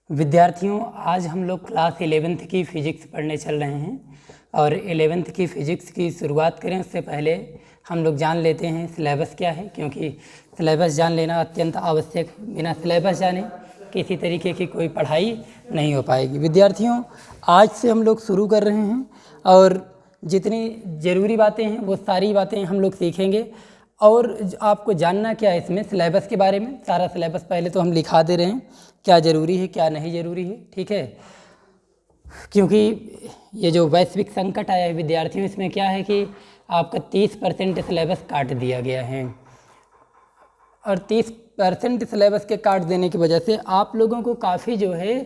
विद्यार्थियों, आज हम लोग क्लास 11th की फ़िज़िक्स पढ़ने चल रहे हैं और 11th की फ़िज़िक्स की शुरुआत करें उससे पहले हम लोग जान लेते हैं सिलेबस क्या है, क्योंकि सिलेबस जान लेना अत्यंत आवश्यक। बिना सिलेबस जाने किसी तरीके की कोई पढ़ाई नहीं हो पाएगी। विद्यार्थियों, आज से हम लोग शुरू कर रहे हैं और जितनी ज़रूरी बातें हैं वो सारी बातें हम लोग सीखेंगे। और आपको जानना क्या है इसमें सिलेबस के बारे में, सारा सिलेबस पहले तो हम लिखा दे रहे हैं, क्या ज़रूरी है क्या नहीं ज़रूरी है, ठीक है। क्योंकि ये जो वैश्विक संकट आया है विद्यार्थियों, इसमें क्या है कि आपका 30% सिलेबस काट दिया गया है और 30% सिलेबस के काट देने की वजह से आप लोगों को काफ़ी जो है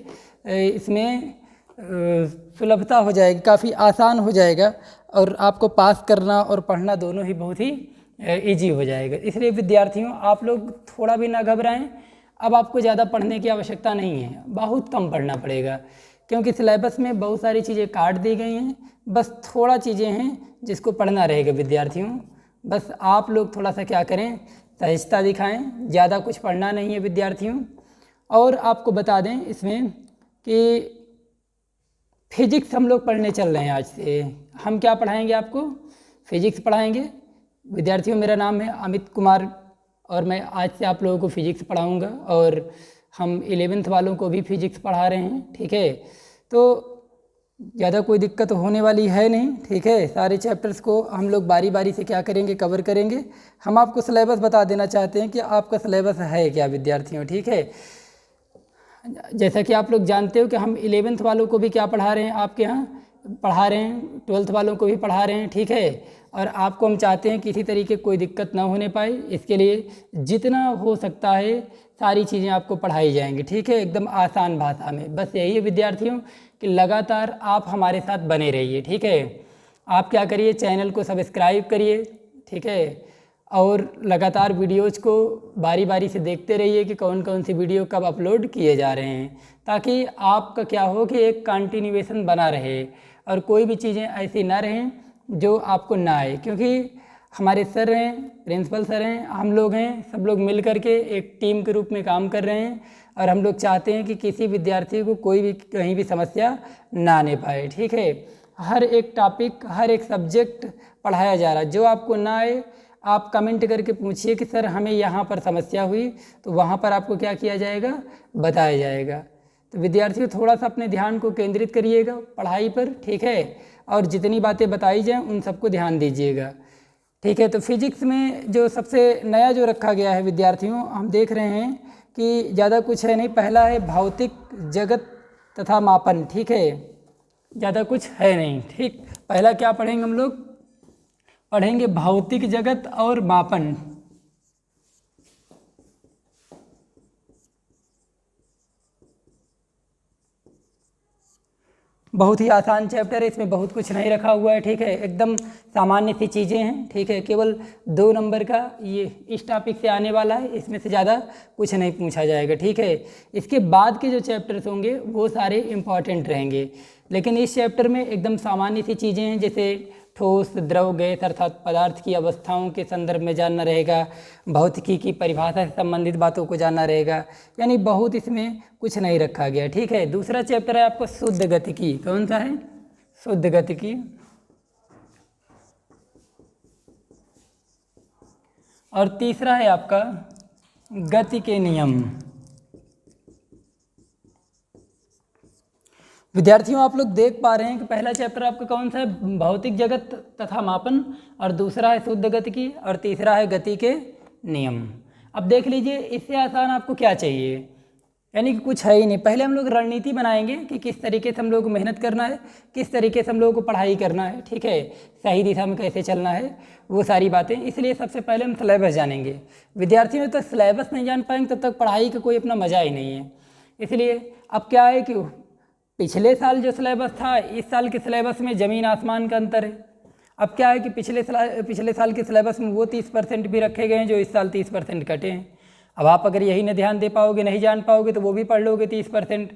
इसमें सुलभता हो जाएगी, काफ़ी आसान हो जाएगा और आपको पास करना और पढ़ना दोनों ही बहुत ही ईजी हो जाएगा। इसलिए विद्यार्थियों, आप लोग थोड़ा भी ना घबराएं। अब आपको ज़्यादा पढ़ने की आवश्यकता नहीं है, बहुत कम पढ़ना पड़ेगा क्योंकि सिलेबस में बहुत सारी चीज़ें काट दी गई हैं। बस थोड़ा चीज़ें हैं जिसको पढ़ना रहेगा विद्यार्थियों। बस आप लोग थोड़ा सा क्या करें, सहजता दिखाएं, ज़्यादा कुछ पढ़ना नहीं है विद्यार्थियों। और आपको बता दें इसमें कि फिजिक्स हम लोग पढ़ने चल रहे हैं। आज से हम क्या पढ़ाएंगे, आपको फिजिक्स पढ़ाएंगे। विद्यार्थियों, मेरा नाम है अमित कुमार और मैं आज से आप लोगों को फिजिक्स पढ़ाऊंगा और हम 11th वालों को भी फिजिक्स पढ़ा रहे हैं, ठीक है। तो ज़्यादा कोई दिक्कत होने वाली है नहीं, ठीक है। सारे चैप्टर्स को हम लोग बारी बारी से क्या करेंगे, कवर करेंगे। हम आपको सिलेबस बता देना चाहते हैं कि आपका सिलेबस है क्या विद्यार्थियों, ठीक है। जैसा कि आप लोग जानते हो कि हम 11th वालों को भी क्या पढ़ा रहे हैं, आपके यहाँ पढ़ा रहे हैं, 12th वालों को भी पढ़ा रहे हैं, ठीक है। और आपको हम चाहते हैं किसी तरीके कोई दिक्कत ना होने पाए, इसके लिए जितना हो सकता है सारी चीज़ें आपको पढ़ाई जाएंगी, ठीक है, एकदम आसान भाषा में। बस यही है विद्यार्थियों कि लगातार आप हमारे साथ बने रहिए, ठीक है। आप क्या करिए, चैनल को सब्सक्राइब करिए, ठीक है, और लगातार वीडियोज़ को बारी बारी से देखते रहिए कि कौन कौन सी वीडियो कब अपलोड किए जा रहे हैं, ताकि आपका क्या हो कि एक कंटिन्यूएशन बना रहे और कोई भी चीज़ें ऐसी ना रहें जो आपको ना आए। क्योंकि हमारे सर हैं, प्रिंसिपल सर हैं, हम लोग हैं, सब लोग मिल कर के एक टीम के रूप में काम कर रहे हैं और हम लोग चाहते हैं कि किसी विद्यार्थी को कोई भी कहीं भी समस्या ना आने पाए, ठीक है। हर एक टॉपिक, हर एक सब्जेक्ट पढ़ाया जा रहा है। जो आपको ना आए आप कमेंट करके पूछिए कि सर हमें यहाँ पर समस्या हुई, तो वहाँ पर आपको क्या किया जाएगा, बताया जाएगा। तो विद्यार्थियों, थोड़ा सा अपने ध्यान को केंद्रित करिएगा पढ़ाई पर, ठीक है, और जितनी बातें बताई जाएँ उन सबको ध्यान दीजिएगा, ठीक है। तो फिजिक्स में जो सबसे नया जो रखा गया है विद्यार्थियों, हम देख रहे हैं कि ज़्यादा कुछ है नहीं। पहला है भौतिक जगत तथा मापन, ठीक है, ज़्यादा कुछ है नहीं, ठीक। पहला क्या पढ़ेंगे, हम लोग पढ़ेंगे भौतिक जगत और मापन। बहुत ही आसान चैप्टर है, इसमें बहुत कुछ नहीं रखा हुआ है, ठीक है, एकदम सामान्य सी चीज़ें हैं, ठीक है। केवल 2 नंबर का ये इस टॉपिक से आने वाला है, इसमें से ज़्यादा कुछ नहीं पूछा जाएगा, ठीक है। इसके बाद के जो चैप्टर्स होंगे वो सारे इम्पॉर्टेंट रहेंगे, लेकिन इस चैप्टर में एकदम सामान्य सी चीज़ें हैं, जैसे ठोस, द्रव, गैस अर्थात पदार्थ की अवस्थाओं के संदर्भ में जानना रहेगा, भौतिकी की परिभाषा से संबंधित बातों को जानना रहेगा, यानी बहुत इसमें कुछ नहीं रखा गया, ठीक है। दूसरा चैप्टर है आपका शुद्ध गतिकी। कौन सा है, शुद्ध गतिकी। और तीसरा है आपका गति के नियम। विद्यार्थियों, आप लोग देख पा रहे हैं कि पहला चैप्टर आपका कौन सा है, भौतिक जगत तथा मापन, और दूसरा है शुद्ध गतिकी, और तीसरा है गति के नियम। अब देख लीजिए, इससे आसान आपको क्या चाहिए, यानी कि कुछ है ही नहीं। पहले हम लोग रणनीति बनाएंगे कि किस तरीके से हम लोग को मेहनत करना है, किस तरीके से हम लोगों को पढ़ाई करना है, ठीक है, सही दिशा में कैसे चलना है, वो सारी बातें। इसलिए सबसे पहले हम सिलेबस जानेंगे। विद्यार्थियों, जब तक सिलेबस नहीं जान पाएंगे तब तक पढ़ाई का कोई अपना मज़ा ही नहीं है। इसलिए अब क्या है कि पिछले साल जो सिलेबस था, इस साल के सिलेबस में ज़मीन आसमान का अंतर है। अब क्या है कि पिछले साल के सिलेबस में वो 30% भी रखे गए हैं जो इस साल 30% कटे हैं। अब आप अगर यही न ध्यान दे पाओगे, नहीं जान पाओगे, तो वो भी पढ़ लोगे 30%,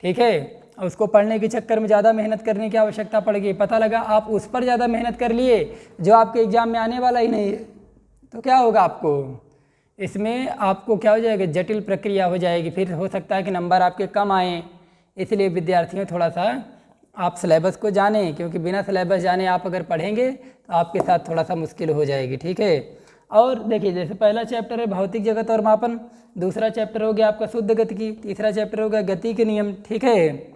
ठीक है। और उसको पढ़ने के चक्कर में ज़्यादा मेहनत करने की आवश्यकता पड़ेगी। पता लगा आप उस पर ज़्यादा मेहनत कर लिए जो आपके एग्ज़ाम में आने वाला ही नहीं है, तो क्या होगा आपको। इसमें आपको क्या हो जाएगा, जटिल प्रक्रिया हो जाएगी, फिर हो सकता है कि नंबर आपके कम आए। इसलिए विद्यार्थियों थोड़ा सा आप सिलेबस को जानें, क्योंकि बिना सिलेबस जाने आप अगर पढ़ेंगे तो आपके साथ थोड़ा सा मुश्किल हो जाएगी। ठीक है, और देखिए जैसे पहला चैप्टर है भौतिक जगत और मापन, दूसरा चैप्टर हो गया आपका शुद्ध गतिकी, तीसरा चैप्टर हो गया गति के नियम। ठीक है,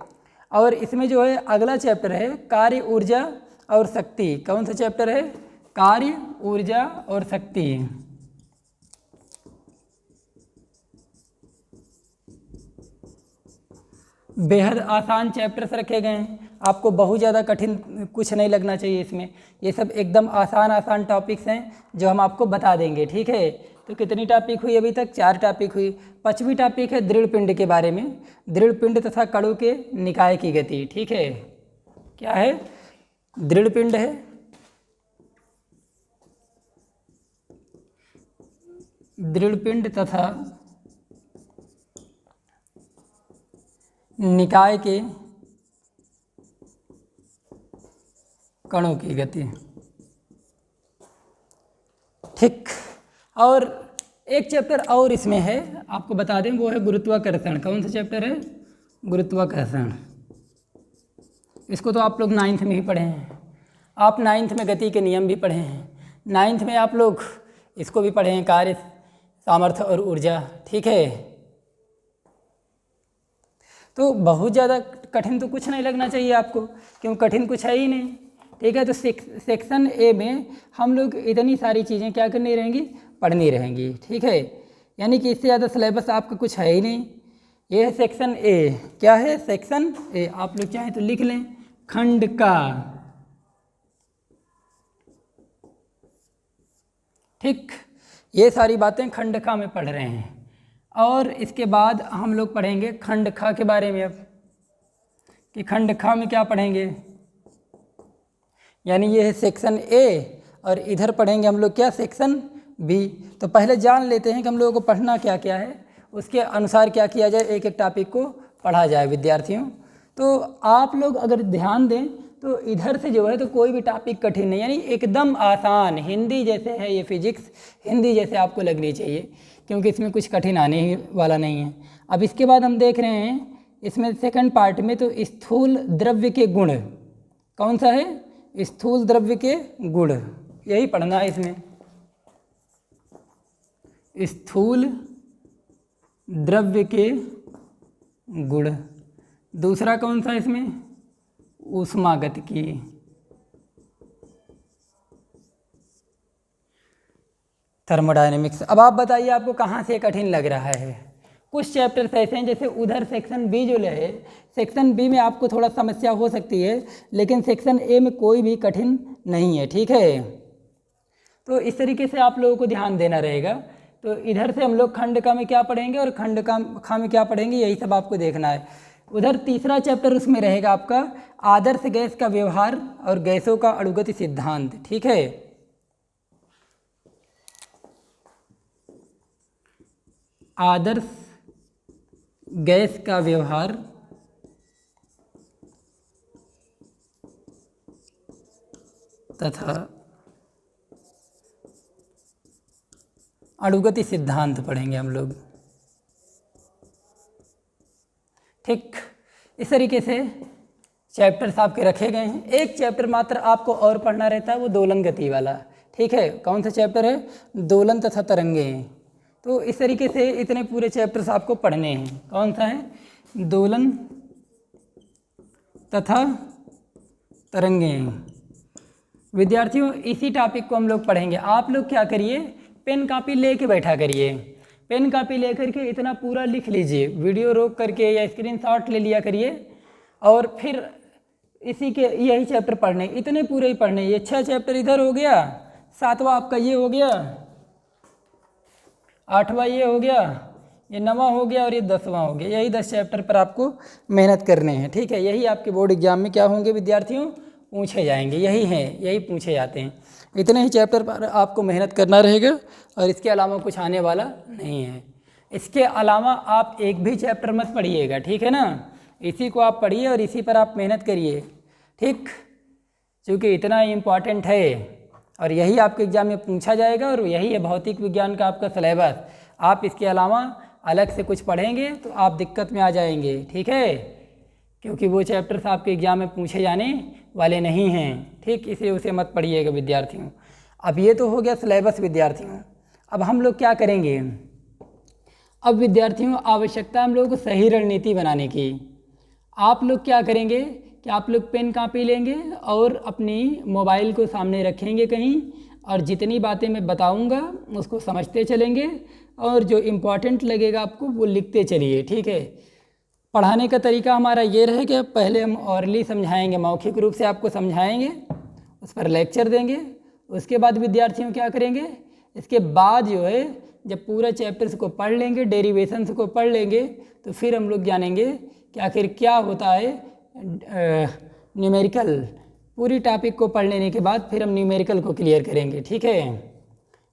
और इसमें जो है अगला चैप्टर है कार्य, ऊर्जा और शक्ति। कौन सा चैप्टर है, कार्य, ऊर्जा और शक्ति। बेहद आसान चैप्टर्स रखे गए हैं, आपको बहुत ज़्यादा कठिन कुछ नहीं लगना चाहिए इसमें। ये सब एकदम आसान आसान टॉपिक्स हैं जो हम आपको बता देंगे। ठीक है, तो कितनी टॉपिक हुई अभी तक, 4 टॉपिक हुई। 5वीं टॉपिक है दृढ़ पिंड के बारे में, दृढ़ पिंड तथा कणों के निकाय की गति। ठीक है, क्या है, दृढ़ पिंड है, दृढ़ पिंड तथा निकाय के कणों की गति। ठीक, और एक चैप्टर और इसमें है, आपको बता दें, वो है गुरुत्वाकर्षण। कौन सा चैप्टर है, गुरुत्वाकर्षण। इसको तो आप लोग 9th में ही पढ़े हैं, आप 9th में गति के नियम भी पढ़े हैं, 9th में आप लोग इसको भी पढ़े हैं, कार्य, सामर्थ्य और ऊर्जा। ठीक है, तो बहुत ज़्यादा कठिन तो कुछ नहीं लगना चाहिए आपको, क्यों, कठिन कुछ है ही नहीं। ठीक है, तो सेक्शन ए में हम लोग इतनी सारी चीज़ें क्या करनी रहेंगी, पढ़नी रहेंगी। ठीक है, यानी कि इससे ज़्यादा सिलेबस आपका कुछ है ही नहीं। ये है सेक्शन ए। क्या है, सेक्शन ए। आप लोग चाहें तो लिख लें, खंड का। ठीक, ये सारी बातें खंड का में पढ़ रहे हैं। और इसके बाद हम लोग पढ़ेंगे खंड खा के बारे में। अब कि खंड खा में क्या पढ़ेंगे, यानी ये है सेक्शन ए, और इधर पढ़ेंगे हम लोग क्या, सेक्शन बी। तो पहले जान लेते हैं कि हम लोगों को पढ़ना क्या क्या है, उसके अनुसार क्या किया जाए, एक एक टॉपिक को पढ़ा जाए विद्यार्थियों। तो आप लोग अगर ध्यान दें तो इधर से जो है तो कोई भी टॉपिक कठिन नहीं, यानी एकदम आसान, हिंदी जैसे है ये फिजिक्स, हिंदी जैसे आपको लगनी चाहिए, क्योंकि इसमें कुछ कठिन आने ही वाला नहीं है। अब इसके बाद हम देख रहे हैं इसमें सेकंड पार्ट में, तो स्थूल द्रव्य के गुण। कौन सा है, स्थूल द्रव्य के गुण, यही पढ़ना है इसमें, स्थूल द्रव्य के गुण। दूसरा कौन सा इसमें, ऊष्मागतिकी। थर्मोडायनेमिक्स। अब आप बताइए आपको कहाँ से कठिन लग रहा है। कुछ चैप्टर्स ऐसे हैं, जैसे उधर सेक्शन बी जो है, सेक्शन बी में आपको थोड़ा समस्या हो सकती है, लेकिन सेक्शन ए में कोई भी कठिन नहीं है। ठीक है, तो इस तरीके से आप लोगों को ध्यान देना रहेगा। तो इधर से हम लोग खंड का में क्या पढ़ेंगे और खंड का खा में क्या पढ़ेंगे, यही सब आपको देखना है। उधर तीसरा चैप्टर उसमें रहेगा आपका आदर्श गैस का व्यवहार और गैसों का अणुगति सिद्धांत। ठीक है, आदर्श गैस का व्यवहार तथा अणुगति सिद्धांत पढ़ेंगे हम लोग। ठीक, इस तरीके से चैप्टर्स आपके रखे गए हैं। एक चैप्टर मात्र आपको और पढ़ना रहता है, वो दोलन गति वाला। ठीक है, कौन सा चैप्टर है, दोलन तथा तरंगे। तो इस तरीके से इतने पूरे चैप्टर्स आपको पढ़ने हैं। कौन सा है, दोलन तथा तरंगे। विद्यार्थियों इसी टॉपिक को हम लोग पढ़ेंगे। आप लोग क्या करिए, पेन कापी लेके बैठा करिए, पेन कापी लेकर के इतना पूरा लिख लीजिए, वीडियो रोक करके या स्क्रीनशॉट ले लिया करिए, और फिर इसी के यही चैप्टर पढ़ने, इतने पूरे ही पढ़ने। ये 6 चैप्टर इधर हो गया, 7वां आपका ये हो गया, 8वां ये हो गया, ये 9वां हो गया और ये 10वां हो गया। यही 10 चैप्टर पर आपको मेहनत करने हैं। ठीक है, यही आपके बोर्ड एग्जाम में क्या होंगे विद्यार्थियों, पूछे जाएंगे, यही हैं, यही पूछे जाते हैं। इतने ही चैप्टर पर आपको मेहनत करना रहेगा, और इसके अलावा कुछ आने वाला नहीं है। इसके अलावा आप एक भी चैप्टर मत पढ़िएगा, ठीक है ना, इसी को आप पढ़िए और इसी पर आप मेहनत करिए। ठीक, क्योंकि इतना इम्पॉर्टेंट है, और यही आपके एग्जाम में पूछा जाएगा और यही है भौतिक विज्ञान का आपका सिलेबस। आप इसके अलावा अलग से कुछ पढ़ेंगे तो आप दिक्कत में आ जाएंगे, ठीक है, क्योंकि वो चैप्टर्स आपके एग्जाम में पूछे जाने वाले नहीं हैं, ठीक, इसलिए उसे मत पढ़िएगा विद्यार्थियों। अब ये तो हो गया सिलेबस विद्यार्थियों। अब हम लोग क्या करेंगे, अब विद्यार्थियों आवश्यकता हम लोगों को सही रणनीति बनाने की। आप लोग क्या करेंगे कि आप लोग पेन कापी लेंगे और अपनी मोबाइल को सामने रखेंगे कहीं, और जितनी बातें मैं बताऊंगा उसको समझते चलेंगे और जो इम्पोर्टेंट लगेगा आपको वो लिखते चलिए, ठीक है। पढ़ाने का तरीका हमारा ये रहेगा, पहले हम ऑरली समझाएंगे, मौखिक रूप से आपको समझाएंगे, उस पर लेक्चर देंगे। उसके बाद विद्यार्थियों क्या करेंगे, इसके बाद जो है जब पूरा चैप्टर्स को पढ़ लेंगे, डेरिवेशंस को पढ़ लेंगे, तो फिर हम लोग जानेंगे कि आखिर क्या होता है न्यूमेरिकल। पूरी टॉपिक को पढ़ लेने के बाद फिर हम न्यूमेरिकल को क्लियर करेंगे, ठीक है।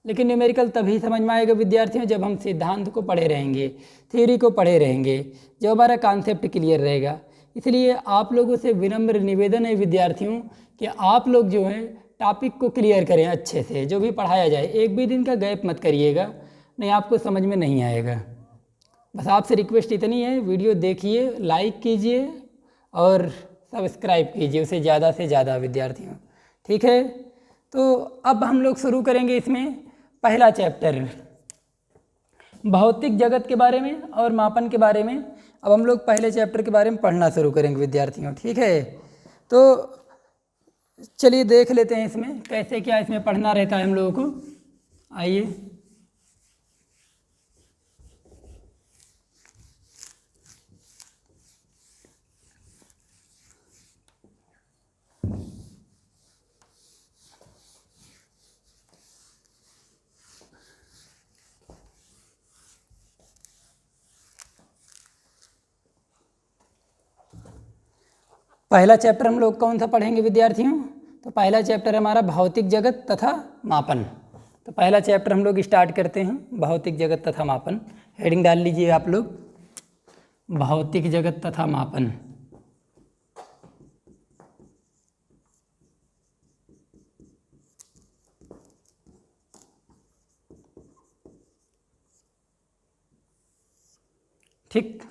लेकिन न्यूमेरिकल तभी समझ में आएगा विद्यार्थियों जब हम सिद्धांत को पढ़े रहेंगे, थ्योरी को पढ़े रहेंगे, जब हमारा कॉन्सेप्ट क्लियर रहेगा। इसलिए आप लोगों से विनम्र निवेदन है विद्यार्थियों कि आप लोग जो है टॉपिक को क्लियर करें अच्छे से, जो भी पढ़ाया जाए एक भी दिन का गैप मत करिएगा, नहीं आपको समझ में नहीं आएगा। बस आपसे रिक्वेस्ट इतनी है, वीडियो देखिए, लाइक कीजिए और सब्सक्राइब कीजिए उसे ज़्यादा से ज़्यादा विद्यार्थियों, ठीक है। तो अब हम लोग शुरू करेंगे इसमें पहला चैप्टर भौतिक जगत के बारे में और मापन के बारे में। अब हम लोग पहले चैप्टर के बारे में पढ़ना शुरू करेंगे विद्यार्थियों, ठीक है। तो चलिए देख लेते हैं इसमें कैसे क्या इसमें पढ़ना रहता है हम लोगों को। आइए, पहला चैप्टर हम लोग कौन सा पढ़ेंगे विद्यार्थियों, तो पहला चैप्टर हमारा भौतिक जगत तथा मापन। तो पहला चैप्टर हम लोग स्टार्ट करते हैं, भौतिक जगत तथा मापन। हेडिंग डाल लीजिए आप लोग, भौतिक जगत तथा मापन। ठीक,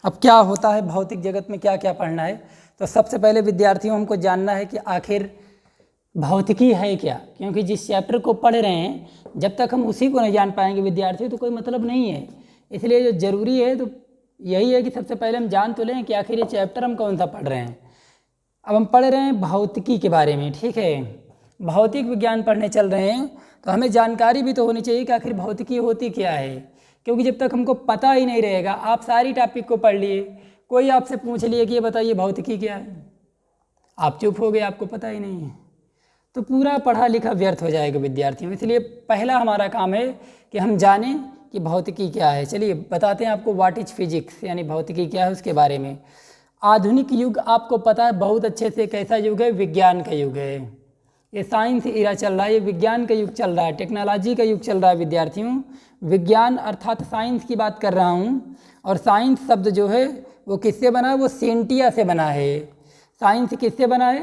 अब क्या होता है भौतिक जगत में, क्या क्या पढ़ना है। तो सबसे पहले विद्यार्थियों हमको जानना है कि आखिर भौतिकी है क्या, क्योंकि जिस चैप्टर को पढ़ रहे हैं जब तक हम उसी को नहीं जान पाएंगे विद्यार्थियों तो कोई मतलब नहीं है। इसलिए जो ज़रूरी है तो यही है कि सबसे पहले हम जान तो लें कि आखिर ये चैप्टर हम कौन सा पढ़ रहे हैं। अब हम पढ़ रहे हैं भौतिकी के बारे में, ठीक है, भौतिक विज्ञान पढ़ने चल रहे हैं, तो हमें जानकारी भी तो होनी चाहिए कि आखिर भौतिकी होती क्या है। क्योंकि जब तक हमको पता ही नहीं रहेगा, आप सारी टॉपिक को पढ़ लिए, कोई आपसे पूछ लिए कि ये बताइए भौतिकी क्या है, आप चुप हो गए, आपको पता ही नहीं है, तो पूरा पढ़ा लिखा व्यर्थ हो जाएगा विद्यार्थियों। इसलिए पहला हमारा काम है कि हम जानें कि भौतिकी क्या है। चलिए बताते हैं आपको व्हाट इज फिजिक्स, यानी भौतिकी क्या है उसके बारे में। आधुनिक युग आपको पता है बहुत अच्छे से कैसा युग है, विज्ञान का युग है। ये साइंस इरा चल रहा है, ये विज्ञान का युग चल रहा है, टेक्नोलॉजी का युग चल रहा है विद्यार्थियों। विज्ञान अर्थात साइंस की बात कर रहा हूँ, और साइंस शब्द जो है वो किससे बना है, वो सेंटिया से बना है। साइंस किससे बना है,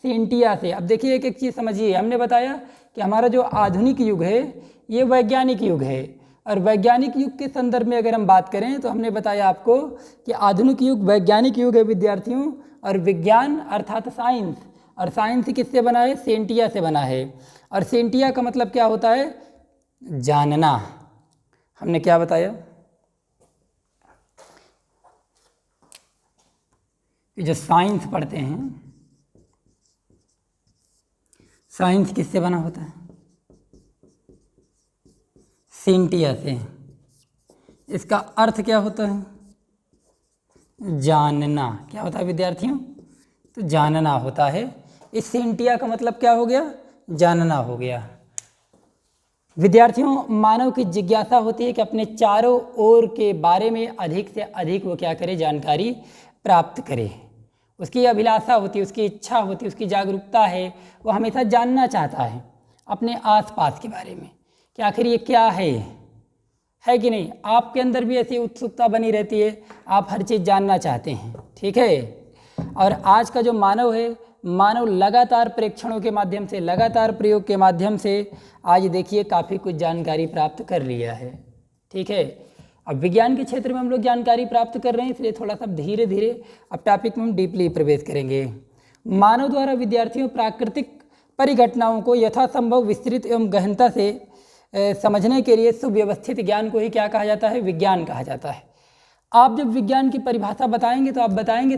सेंटिया से। अब देखिए एक एक चीज़ समझिए, हमने बताया कि हमारा जो आधुनिक युग है ये वैज्ञानिक युग है, और वैज्ञानिक युग के संदर्भ में अगर हम बात करें तो हमने बताया आपको कि आधुनिक युग वैज्ञानिक युग है विद्यार्थियों, और विज्ञान अर्थात साइंस, और साइंस किससे बना है, सेंटिया से बना है। और सेंटिया का मतलब क्या होता है, जानना। हमने क्या बताया कि जो साइंस पढ़ते हैं, साइंस किससे बना होता है, सेंटिया से। इसका अर्थ क्या होता है, जानना। क्या होता है विद्यार्थियों, तो जानना होता है। इस सेंटिया का मतलब क्या हो गया, जानना हो गया। विद्यार्थियों मानव की जिज्ञासा होती है कि अपने चारों ओर के बारे में अधिक से अधिक वो क्या करे, जानकारी प्राप्त करे। उसकी अभिलाषा होती है, उसकी इच्छा होती है, उसकी जागरूकता है, वो हमेशा जानना चाहता है अपने आसपास के बारे में कि आखिर ये क्या है कि नहीं। आपके अंदर भी ऐसी उत्सुकता बनी रहती है, आप हर चीज़ जानना चाहते हैं, ठीक है। और आज का जो मानव है मानव लगातार प्रेक्षणों के माध्यम से, लगातार प्रयोग के माध्यम से आज देखिए काफ़ी कुछ जानकारी प्राप्त कर लिया है। ठीक है, अब विज्ञान के क्षेत्र में हम लोग जानकारी प्राप्त कर रहे हैं, इसलिए थोड़ा सा धीरे धीरे अब टॉपिक में हम डीपली प्रवेश करेंगे। मानव द्वारा विद्यार्थियों प्राकृतिक परिघटनाओं को यथासंभव विस्तृत एवं गहनता से समझने के लिए सुव्यवस्थित ज्ञान को ही क्या कहा जाता है? विज्ञान कहा जाता है। आप जब विज्ञान की परिभाषा बताएंगे तो आप बताएंगे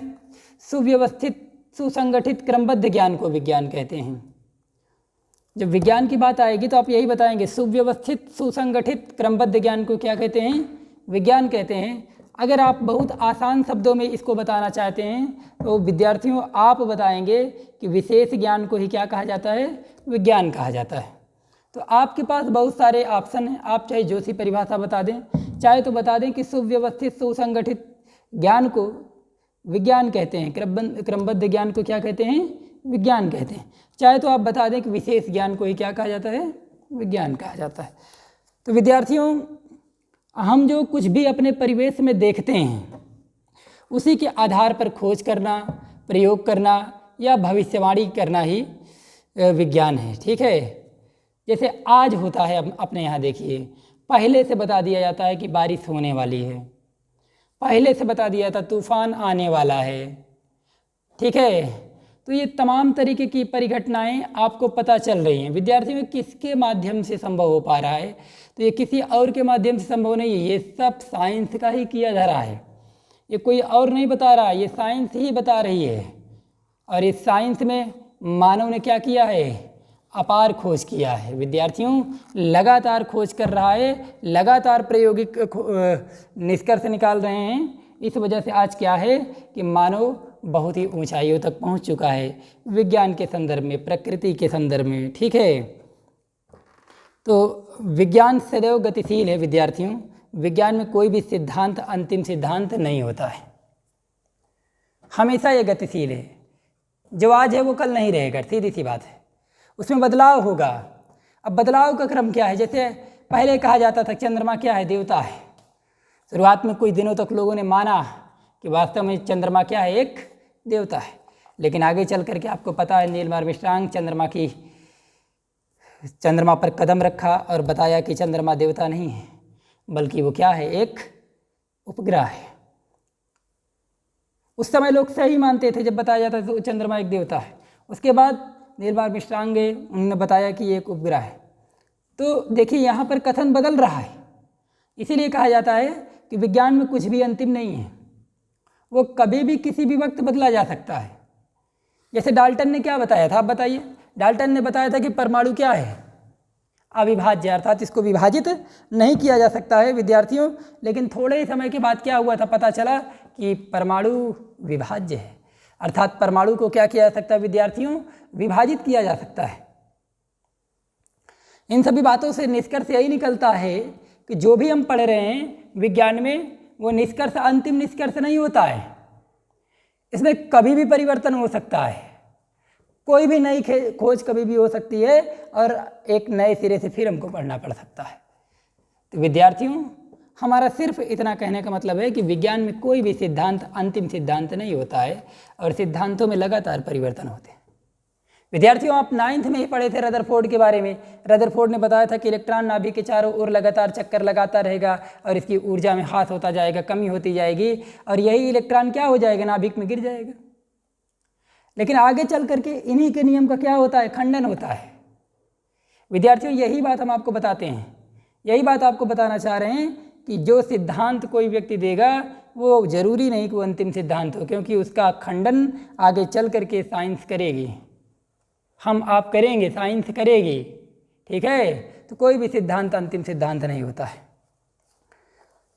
सुव्यवस्थित, सुसंगठित, क्रमबद्ध ज्ञान को विज्ञान कहते हैं। जब विज्ञान की बात आएगी तो आप यही बताएंगे, सुव्यवस्थित, सुसंगठित, क्रमबद्ध ज्ञान को क्या कहते हैं? विज्ञान कहते हैं। अगर आप बहुत आसान शब्दों में इसको बताना चाहते हैं तो विद्यार्थियों आप बताएंगे कि विशेष ज्ञान को ही क्या कहा जाता है? विज्ञान कहा जाता है। तो आपके पास बहुत सारे ऑप्शन हैं, आप चाहे जो सी परिभाषा बता दें, चाहे तो बता दें कि सुव्यवस्थित, सुसंगठित ज्ञान को विज्ञान कहते हैं, क्रमबद्ध ज्ञान को क्या कहते हैं? विज्ञान कहते हैं। चाहे तो आप बता दें कि विशेष ज्ञान को ही क्या कहा जाता है? विज्ञान कहा जाता है। तो विद्यार्थियों, हम जो कुछ भी अपने परिवेश में देखते हैं उसी के आधार पर खोज करना, प्रयोग करना या भविष्यवाणी करना ही विज्ञान है। ठीक है, जैसे आज होता है अपने यहाँ देखिए, पहले से बता दिया जाता है कि बारिश होने वाली है, पहले से बता दिया था तूफान आने वाला है। ठीक है, तो ये तमाम तरीके की परिघटनाएं आपको पता चल रही हैं। विद्यार्थियों, किसके माध्यम से संभव हो पा रहा है? तो ये किसी और के माध्यम से संभव नहीं है, ये सब साइंस का ही किया जा रहा है। ये कोई और नहीं बता रहा, ये साइंस ही बता रही है। और इस साइंस में मानव ने क्या किया है? अपार खोज किया है। विद्यार्थियों, लगातार खोज कर रहा है, लगातार प्रायोगिक निष्कर्ष निकाल रहे हैं। इस वजह से आज क्या है कि मानव बहुत ही ऊंचाइयों तक पहुंच चुका है विज्ञान के संदर्भ में, प्रकृति के संदर्भ में। ठीक है, तो विज्ञान सदैव गतिशील है। विद्यार्थियों, विज्ञान में कोई भी सिद्धांत अंतिम सिद्धांत नहीं होता है, हमेशा ये गतिशील है। जो आज है वो कल नहीं रहेगा, सीधी सी बात है, उसमें बदलाव होगा। अब बदलाव का क्रम क्या है? जैसे पहले कहा जाता था चंद्रमा क्या है? देवता है। शुरुआत में कुछ दिनों तक लोगों ने माना कि वास्तव में चंद्रमा क्या है? एक देवता है। लेकिन आगे चल करके आपको पता है, नील आर्मस्ट्रांग चंद्रमा पर कदम रखा और बताया कि चंद्रमा देवता नहीं है, बल्कि वो क्या है? एक उपग्रह है। उस समय लोग सही मानते थे जब बताया जाता था चंद्रमा एक देवता है। उसके बाद नील आर्मस्ट्रांग गए, उन्होंने बताया कि ये एक उपग्रह है। तो देखिए यहाँ पर कथन बदल रहा है। इसीलिए कहा जाता है कि विज्ञान में कुछ भी अंतिम नहीं है, वो कभी भी किसी भी वक्त बदला जा सकता है। जैसे डाल्टन ने क्या बताया था, आप बताइए। डाल्टन ने बताया था कि परमाणु क्या है? अविभाज्य, अर्थात इसको विभाजित नहीं किया जा सकता है। विद्यार्थियों, लेकिन थोड़े ही समय के बाद क्या हुआ था? पता चला कि परमाणु विभाज्य है, अर्थात परमाणु को क्या किया जा सकता है? विद्यार्थियों, विभाजित किया जा सकता है। इन सभी बातों से निष्कर्ष यही निकलता है कि जो भी हम पढ़ रहे हैं विज्ञान में, वो निष्कर्ष अंतिम निष्कर्ष नहीं होता है। इसमें कभी भी परिवर्तन हो सकता है, कोई भी नई खोज कभी भी हो सकती है और एक नए सिरे से फिर हमको पढ़ना पड़ सकता है। तो विद्यार्थियों, हमारा सिर्फ इतना कहने का मतलब है कि विज्ञान में कोई भी सिद्धांत अंतिम सिद्धांत नहीं होता है और सिद्धांतों में लगातार परिवर्तन होते हैं। विद्यार्थियों, आप 9th में ही पढ़े थे रदरफोर्ड के बारे में। रदरफोर्ड ने बताया था कि इलेक्ट्रॉन नाभिक के चारों ओर लगातार चक्कर लगाता रहेगा और इसकी ऊर्जा में ह्रास होता जाएगा, कमी होती जाएगी, और यही इलेक्ट्रॉन क्या हो जाएगा? नाभिक में गिर जाएगा। लेकिन आगे चल करके इन्हीं के नियम का क्या होता है? खंडन होता है। विद्यार्थियों, यही बात हम आपको बताते हैं, यही बात आपको बताना चाह रहे हैं कि जो सिद्धांत कोई व्यक्ति देगा वो जरूरी नहीं कि वो अंतिम सिद्धांत हो, क्योंकि उसका खंडन आगे चल करके साइंस करेगी, हम आप करेंगे, साइंस करेगी। ठीक है, तो कोई भी सिद्धांत अंतिम सिद्धांत नहीं होता है।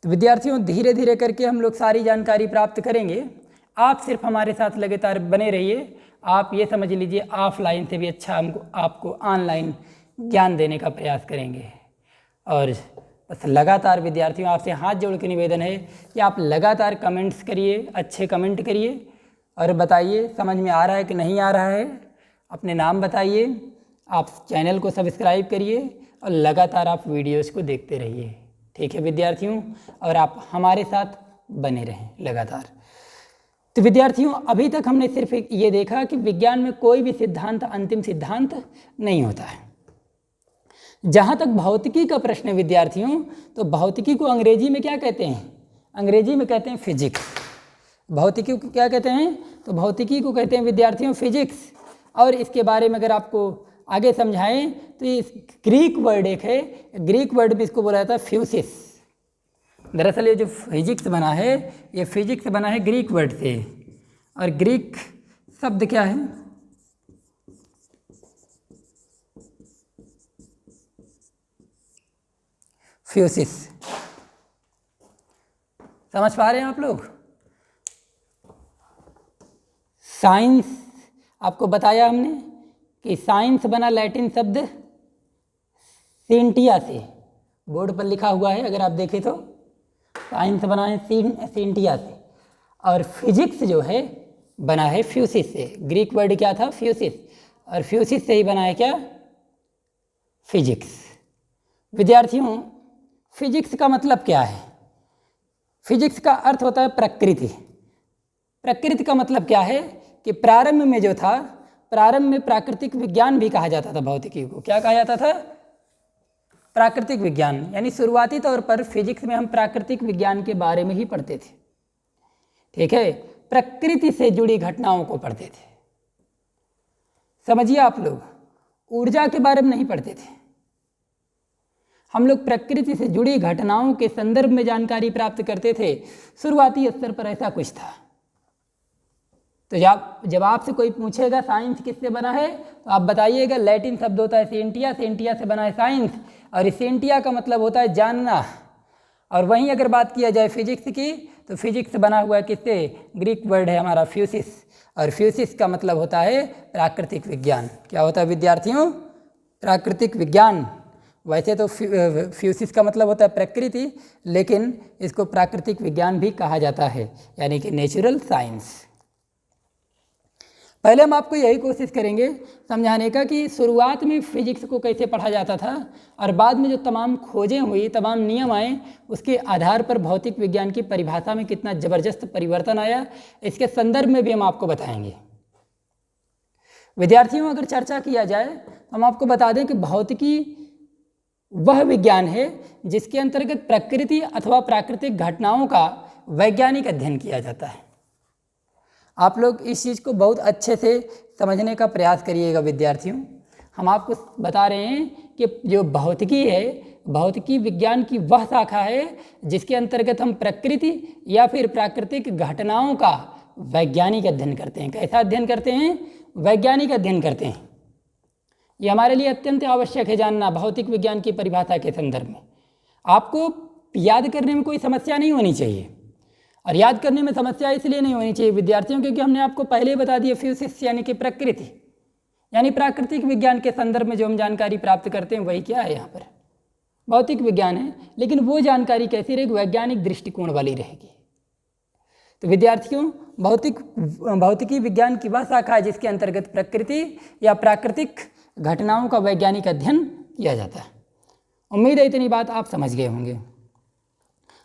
तो विद्यार्थियों, धीरे धीरे करके हम लोग सारी जानकारी प्राप्त करेंगे। आप सिर्फ हमारे साथ लगातार बने रहिए। आप ये समझ लीजिए, ऑफलाइन से भी अच्छा आपको ऑनलाइन ज्ञान देने का प्रयास करेंगे। और बस लगातार विद्यार्थियों, आपसे हाथ जोड़ के निवेदन है कि आप लगातार कमेंट्स करिए, अच्छे कमेंट करिए और बताइए समझ में आ रहा है कि नहीं आ रहा है। अपने नाम बताइए, आप चैनल को सब्सक्राइब करिए और लगातार आप वीडियोज़ को देखते रहिए। ठीक है विद्यार्थियों, और आप हमारे साथ बने रहें लगातार। तो विद्यार्थियों अभी तक हमने सिर्फ ये देखा कि विज्ञान में कोई भी सिद्धांत अंतिम सिद्धांत नहीं होता है। जहाँ तक भौतिकी का प्रश्न है विद्यार्थियों, तो भौतिकी को अंग्रेजी में क्या कहते हैं? अंग्रेजी में कहते हैं फिजिक्स। भौतिकी को क्या कहते हैं? तो भौतिकी को कहते हैं विद्यार्थियों फिजिक्स। और इसके बारे में अगर आपको आगे समझाएं तो ये ग्रीक वर्ड एक है, ग्रीक वर्ड में इसको बोला जाता है फ्यूसिस। दरअसल ये जो फिजिक्स बना है, ये फिजिक्स बना है ग्रीक वर्ड से। और ग्रीक शब्द क्या है? फ्यूसिस। समझ पा रहे हैं आप लोग? साइंस, आपको बताया हमने कि साइंस बना लैटिन शब्द सेंटिया से, बोर्ड पर लिखा हुआ है अगर आप देखें तो, साइंस बना है सेंटिया से। और फिजिक्स जो है बना है फ्यूसिस से। ग्रीक वर्ड क्या था? फ्यूसिस। और फ्यूसिस से ही बना है क्या? फिजिक्स। विद्यार्थियों फिजिक्स का मतलब क्या है? फिजिक्स का अर्थ होता है प्रकृति। प्रकृति का मतलब क्या है कि प्रारंभ में जो था, प्रारंभ में प्राकृतिक विज्ञान भी कहा जाता था भौतिकी को। क्या कहा जाता था? प्राकृतिक विज्ञान। यानी शुरुआती तौर पर फिजिक्स में हम प्राकृतिक विज्ञान के बारे में ही पढ़ते थे, ठीक है, प्रकृति से जुड़ी घटनाओं को पढ़ते थे। समझिए आप लोग, ऊर्जा के बारे में नहीं पढ़ते थे हम लोग, प्रकृति से जुड़ी घटनाओं के संदर्भ में जानकारी प्राप्त करते थे। शुरुआती स्तर पर ऐसा कुछ था। तो जब आपसे कोई पूछेगा साइंस किससे बना है, तो आप बताइएगा लैटिन शब्द होता है सेंटिया, सेंटिया से बना है साइंस। और इस सेंटिया का मतलब होता है जानना। और वहीं अगर बात किया जाए फिजिक्स की, तो फिजिक्स बना हुआ है किससे? ग्रीक वर्ड है हमारा फ्यूसिस। और फ्यूसिस का मतलब होता है प्राकृतिक विज्ञान। क्या होता है विद्यार्थियों? प्राकृतिक विज्ञान। वैसे तो फ्यूसिस का मतलब होता है प्रकृति, लेकिन इसको प्राकृतिक विज्ञान भी कहा जाता है, यानी कि नेचुरल साइंस। पहले हम आपको यही कोशिश करेंगे समझाने का कि शुरुआत में फिजिक्स को कैसे पढ़ा जाता था, और बाद में जो तमाम खोजें हुई, तमाम नियम आए, उसके आधार पर भौतिक विज्ञान की परिभाषा में कितना ज़बरदस्त परिवर्तन आया, इसके संदर्भ में भी हम आपको बताएंगे। विद्यार्थियों अगर चर्चा किया जाए तो हम आपको बता दें कि भौतिकी वह विज्ञान है जिसके अंतर्गत प्रकृति अथवा प्राकृतिक घटनाओं का वैज्ञानिक अध्ययन किया जाता है। आप लोग इस चीज़ को बहुत अच्छे से समझने का प्रयास करिएगा विद्यार्थियों। हम आपको बता रहे हैं कि जो भौतिकी है, भौतिकी विज्ञान की वह शाखा है जिसके अंतर्गत हम प्रकृति या फिर प्राकृतिक घटनाओं का वैज्ञानिक अध्ययन करते हैं। कैसा अध्ययन करते हैं? वैज्ञानिक अध्ययन करते हैं। ये हमारे लिए अत्यंत आवश्यक है जानना भौतिक विज्ञान की परिभाषा के संदर्भ में। आपको याद करने में कोई समस्या नहीं होनी चाहिए, और याद करने में समस्या इसलिए नहीं होनी चाहिए विद्यार्थियों क्योंकि हमने आपको पहले ही बता दिया फ्यूसिस यानी कि प्रकृति, यानी प्राकृतिक विज्ञान के संदर्भ में जो हम जानकारी प्राप्त करते हैं वही क्या है? यहाँ पर भौतिक विज्ञान है, लेकिन वो जानकारी कैसी रहेगी? वैज्ञानिक दृष्टिकोण वाली रहेगी। तो विद्यार्थियों भौतिकी विज्ञान की वह शाखा है जिसके अंतर्गत प्रकृति या प्राकृतिक घटनाओं का वैज्ञानिक अध्ययन किया जाता है। उम्मीद है इतनी बात आप समझ गए होंगे।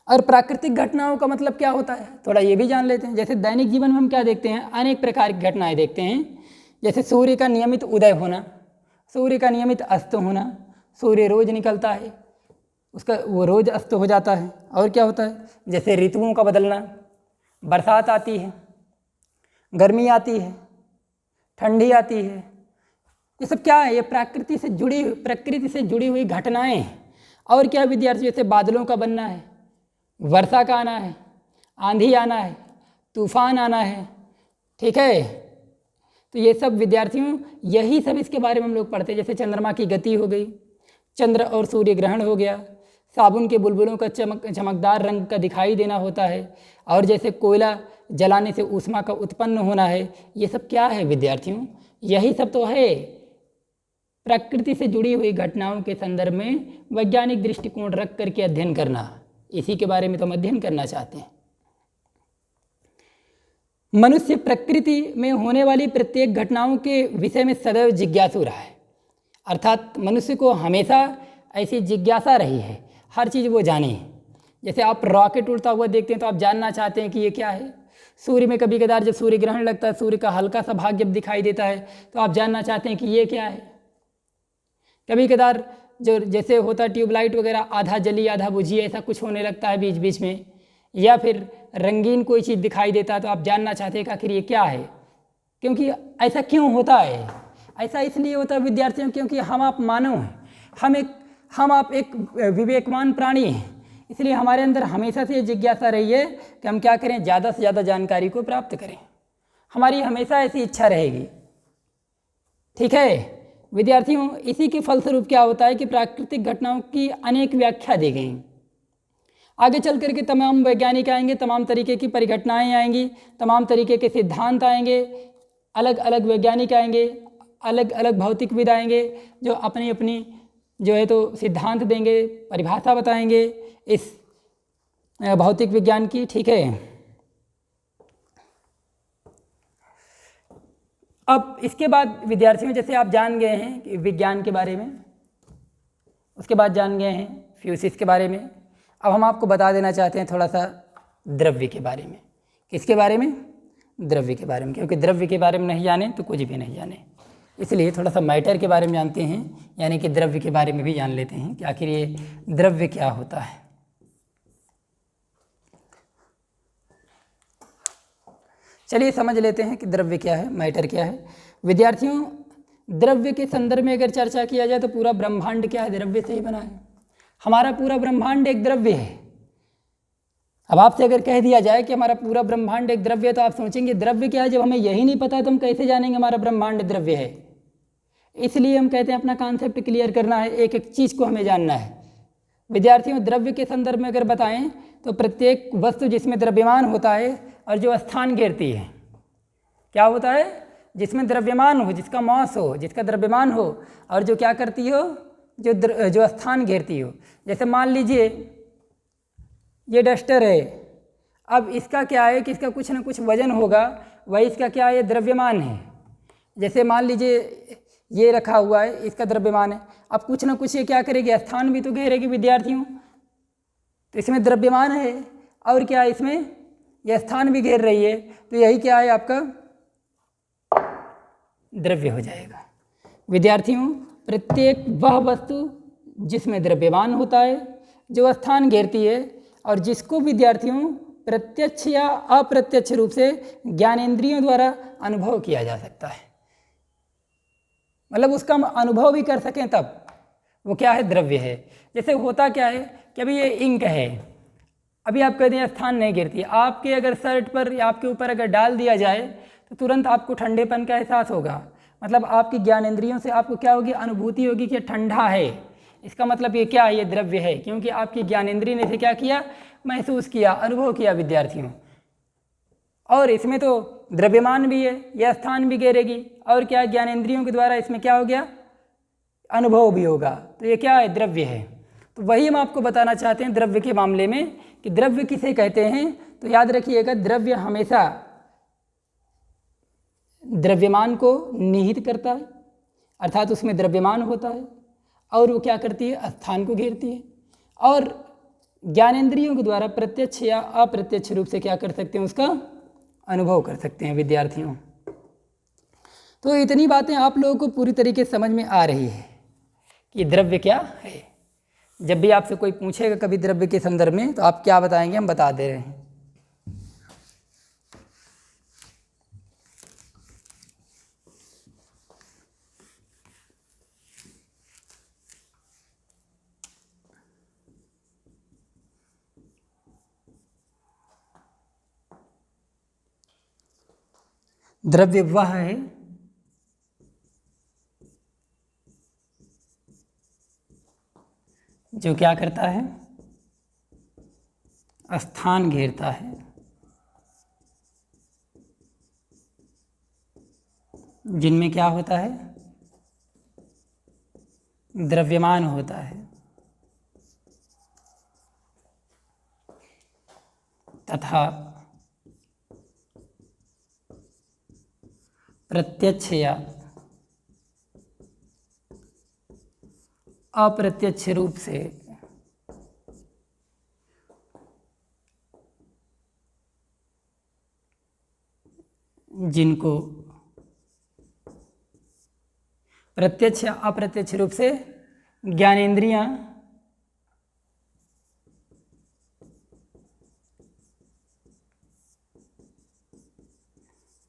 और प्राकृतिक घटनाओं का मतलब क्या होता है, थोड़ा ये भी जान लेते हैं। जैसे दैनिक जीवन में हम क्या देखते हैं? अनेक प्रकार की घटनाएं देखते हैं। जैसे सूर्य का नियमित उदय होना, सूर्य का नियमित अस्त होना। सूर्य रोज निकलता है, उसका वो रोज अस्त हो जाता है। और क्या होता है? जैसे ऋतुओं का बदलना, बरसात आती है, गर्मी आती है, ठंडी आती है। ये सब क्या है? ये प्रकृति से जुड़ी हुई घटनाएं। और क्या विद्यार्थी? जैसे बादलों का बनना है, वर्षा का आना है, आंधी आना है, तूफान आना है, ठीक है। तो ये सब विद्यार्थियों, यही सब इसके बारे में हम लोग पढ़ते हैं। जैसे चंद्रमा की गति हो गई, चंद्र और सूर्य ग्रहण हो गया, साबुन के बुलबुलों का चमकदार रंग का दिखाई देना होता है, और जैसे कोयला जलाने से ऊष्मा का उत्पन्न होना है। ये सब क्या है विद्यार्थियों? यही सब तो है प्रकृति से जुड़ी हुई घटनाओं के संदर्भ में वैज्ञानिक दृष्टिकोण रख करके अध्ययन करना। इसी के बारे में तो हम अध्ययन करना चाहते हैं। मनुष्य प्रकृति में होने वाली प्रत्येक घटनाओं के विषय में सदैव जिज्ञासु रहा है, अर्थात मनुष्य को हमेशा ऐसी जिज्ञासा रही है, हर चीज़ वो जाने। जैसे आप रॉकेट उड़ता हुआ देखते हैं तो आप जानना चाहते हैं कि ये क्या है। सूर्य में कभी कदार जब सूर्य ग्रहण लगता है, सूर्य का हल्का सा भाग जब दिखाई देता है तो आप जानना चाहते हैं कि ये क्या है। कभी कदार जो जैसे होता है ट्यूबलाइट वगैरह, आधा जली आधा बुझी, ऐसा कुछ होने लगता है बीच बीच में, या फिर रंगीन कोई चीज़ दिखाई देता है तो आप जानना चाहते हैं कि आखिर ये क्या है। क्योंकि ऐसा क्यों होता है? ऐसा इसलिए होता है विद्यार्थियों क्योंकि हम आप मानव हैं, हम आप एक विवेकवान प्राणी हैं, इसलिए हमारे अंदर हमेशा से ये जिज्ञासा रही है कि हम क्या करें, ज़्यादा से ज़्यादा जानकारी को प्राप्त करें। हमारी हमेशा ऐसी इच्छा रहेगी। ठीक है विद्यार्थियों, इसी के फलस्वरूप क्या होता है कि प्राकृतिक घटनाओं की अनेक व्याख्या दी गई। आगे चल करके तमाम वैज्ञानिक आएंगे, तमाम तरीके की परिघटनाएं आएंगी, तमाम तरीके के सिद्धांत आएंगे, अलग अलग वैज्ञानिक आएंगे, अलग अलग भौतिकविद आएंगे जो अपनी अपनी जो है तो सिद्धांत देंगे, परिभाषा बताएंगे इस भौतिक विज्ञान की। ठीक है, अब इसके बाद विद्यार्थियों जैसे आप जान गए हैं कि विज्ञान के बारे में, उसके बाद जान गए हैं फ्यूसिस के बारे में, अब हम आपको बता देना चाहते हैं थोड़ा सा द्रव्य के बारे में। किसके बारे में? द्रव्य के बारे में, क्योंकि द्रव्य के बारे में नहीं जाने तो कुछ भी नहीं जाने, इसलिए थोड़ा सा मैटर के बारे में जानते हैं, यानी कि द्रव्य के बारे में भी जान लेते हैं कि आखिर ये द्रव्य क्या होता है। चलिए समझ लेते हैं कि द्रव्य क्या है, मैटर क्या है। विद्यार्थियों, द्रव्य के संदर्भ में अगर चर्चा किया जाए तो पूरा ब्रह्मांड क्या है, द्रव्य से ही बना है। हमारा पूरा ब्रह्मांड एक द्रव्य है। अब आपसे अगर कह दिया जाए कि हमारा पूरा ब्रह्मांड एक द्रव्य है तो आप सोचेंगे द्रव्य क्या है। जब हमें यही नहीं पता तो हम कैसे जानेंगे हमारा ब्रह्मांड द्रव्य है। इसलिए हम कहते हैं अपना कॉन्सेप्ट क्लियर करना है, एक एक चीज़ को हमें जानना है। विद्यार्थियों, द्रव्य के संदर्भ में अगर बताएं तो प्रत्येक वस्तु जिसमें द्रव्यमान होता है और जो स्थान घेरती है, क्या होता है, जिसमें द्रव्यमान हो, जिसका मास हो, जिसका द्रव्यमान हो, और जो क्या करती हो, जो स्थान घेरती हो। जैसे मान लीजिए ये डस्टर है, अब इसका क्या है कि इसका कुछ ना कुछ वजन होगा, वही इसका क्या है, द्रव्यमान है। जैसे मान लीजिए ये रखा हुआ है, इसका द्रव्यमान है, अब कुछ ना कुछ ये क्या करेगी, स्थान भी तो घेरेगी विद्यार्थियों, तो इसमें द्रव्यमान है और क्या है, इसमें यह स्थान भी घेर रही है, तो यही क्या है, आपका द्रव्य हो जाएगा। विद्यार्थियों, प्रत्येक वह वस्तु जिसमें द्रव्यमान होता है, जो स्थान घेरती है और जिसको विद्यार्थियों प्रत्यक्ष या अप्रत्यक्ष रूप से ज्ञानेंद्रियों द्वारा अनुभव किया जा सकता है, मतलब उसका हम अनुभव भी कर सकें, तब वो क्या है, द्रव्य है। जैसे होता क्या है कि अभी ये इंक है, अभी आप कहते हैं स्थान नहीं गिरती, आपके अगर शर्ट पर या आपके ऊपर अगर डाल दिया जाए तो तुरंत आपको ठंडेपन का एहसास होगा, मतलब आपकी ज्ञानेंद्रियों से आपको क्या होगी, अनुभूति होगी कि ठंडा है। इसका मतलब ये क्या है, ये द्रव्य है, क्योंकि आपकी ज्ञानेंद्रिय ने इसे क्या किया, महसूस किया, अनुभव किया विद्यार्थियों। और इसमें तो द्रव्यमान भी है, यह स्थान भी घेरेगी, और क्या ज्ञानेंद्रियों के द्वारा इसमें क्या हो गया, अनुभव भी होगा, तो ये क्या है, द्रव्य है। तो वही हम आपको बताना चाहते हैं द्रव्य के मामले में कि द्रव्य किसे कहते हैं। तो याद रखिएगा, द्रव्य हमेशा द्रव्यमान को निहित करता है, अर्थात उसमें द्रव्यमान होता है, और वो क्या करती है, स्थान को घेरती है, और ज्ञानेंद्रियों के द्वारा प्रत्यक्ष या अप्रत्यक्ष रूप से क्या कर सकते हैं, उसका अनुभव कर सकते हैं विद्यार्थियों। तो इतनी बातें आप लोगों को पूरी तरीके से समझ में आ रही है कि द्रव्य क्या है। जब भी आपसे कोई पूछेगा कभी द्रव्य के संदर्भ में तो आप क्या बताएंगे, हम बता दे रहे हैं। द्रव्य वह है जो क्या करता है, स्थान घेरता है, जिनमें क्या होता है, द्रव्यमान होता है, तथा प्रत्यक्ष या अप्रत्यक्ष रूप से जिनको प्रत्यक्ष या अप्रत्यक्ष रूप से ज्ञानेंद्रियां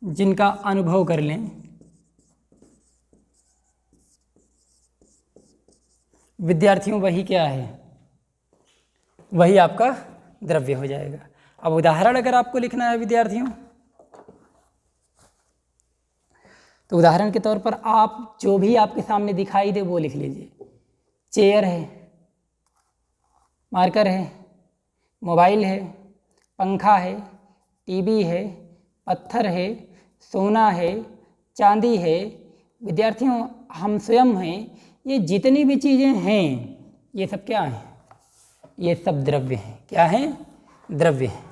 जिनका अनुभव कर लें, विद्यार्थियों वही क्या है, वही आपका द्रव्य हो जाएगा। अब उदाहरण अगर आपको लिखना है विद्यार्थियों, तो उदाहरण के तौर पर आप जो भी आपके सामने दिखाई दे वो लिख लीजिए। चेयर है, मार्कर है, मोबाइल है, पंखा है, टीवी है, पत्थर है, सोना है, चांदी है। विद्यार्थियों हम स्वयं हैं, ये जितनी भी चीज़ें हैं ये सब क्या हैं, ये सब द्रव्य हैं। क्या हैं? द्रव्य हैं।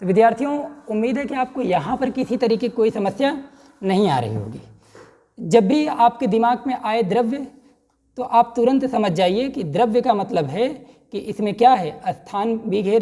तो विद्यार्थियों उम्मीद है कि आपको यहाँ पर किसी तरीके की कोई समस्या नहीं आ रही होगी। जब भी आपके दिमाग में आए द्रव्य तो आप तुरंत समझ जाइए कि द्रव्य का मतलब है कि इसमें क्या है, स्थान भी घेर